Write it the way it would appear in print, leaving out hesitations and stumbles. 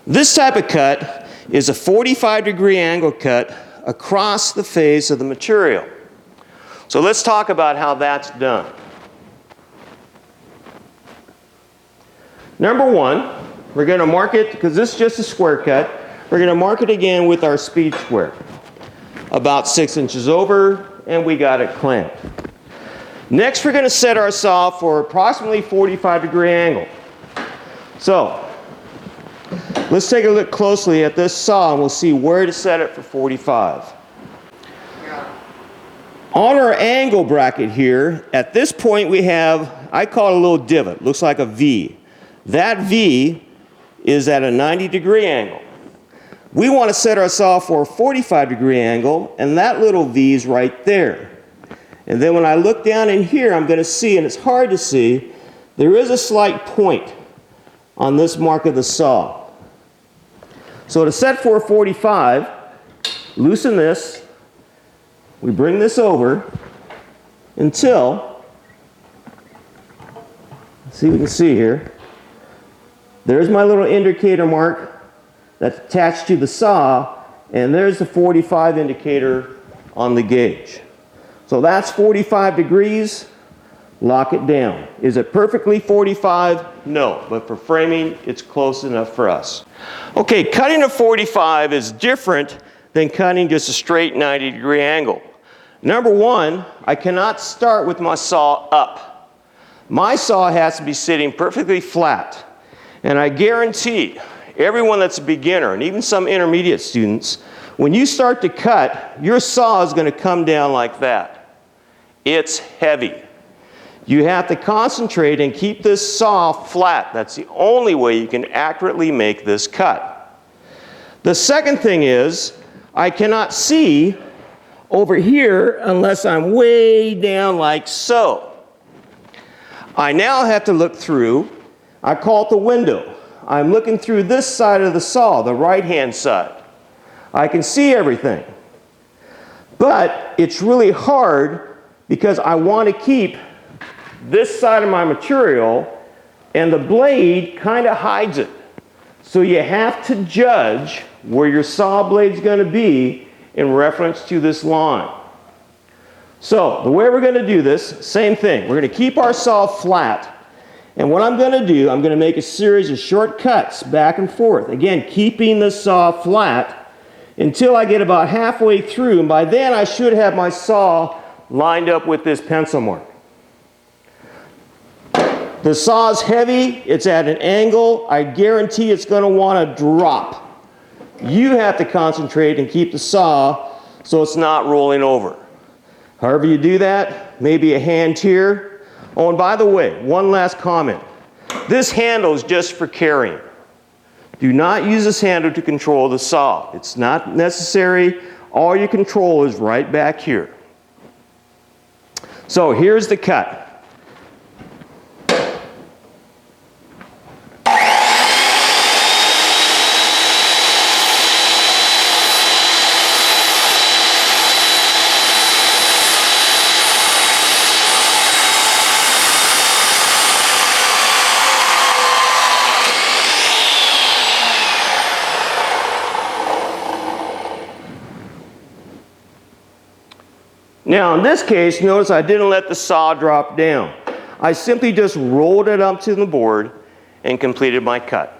This type of cut is a 45-degree angle cut across the face of the material. So let's talk about how that's done. Number one, we're going to mark it, because this is just a square cut, we're going to mark it again with our speed square. About 6 inches over, and we got it clamped. Next, we're going to set our saw for approximately 45-degree angle. So, let's take a look closely at this saw and we'll see where to set it for 45. On our angle bracket here, at this point we have, I call it a little divot, looks like a V. That V is at a 90-degree angle. We want to set our saw for a 45-degree angle, and that little V is right there. And then when I look down in here, I'm going to see, and it's hard to see, there is a slight point on this mark of the saw. So to set for a 45, loosen this, we bring this over until, let's see if we can see here, there's my little indicator mark that's attached to the saw, and there's the 45 indicator on the gauge. So that's 45 degrees, lock it down. Is it perfectly 45? No, but for framing, it's close enough for us. Okay, cutting a 45 is different than cutting just a straight 90-degree angle. Number one, I cannot start with my saw up. My saw has to be sitting perfectly flat. And I guarantee everyone that's a beginner, and even some intermediate students, when you start to cut, your saw is going to come down like that. It's heavy. You have to concentrate and keep this saw flat. That's the only way you can accurately make this cut. The second thing is, I cannot see over here unless I'm way down like so. I now have to look through, I call it the window. I'm looking through this side of the saw, the right-hand side. I can see everything. But it's really hard because I want to keep this side of my material, and the blade kind of hides it. So you have to judge where your saw blade's going to be in reference to this line. So the way we're going to do this, same thing. We're going to keep our saw flat. And what I'm going to do, I'm going to make a series of short cuts back and forth. Again, keeping the saw flat until I get about halfway through. And by then I should have my saw lined up with this pencil mark. The saw is heavy, it's at an angle, I guarantee it's going to want to drop. You have to concentrate and keep the saw so it's not rolling over. However you do that, maybe a hand here. Oh, and by the way, one last comment. This handle is just for carrying. Do not use this handle to control the saw. It's not necessary. All your control is right back here. So here's the cut. Now in this case, notice I didn't let the saw drop down. I simply just rolled it up to the board and completed my cut.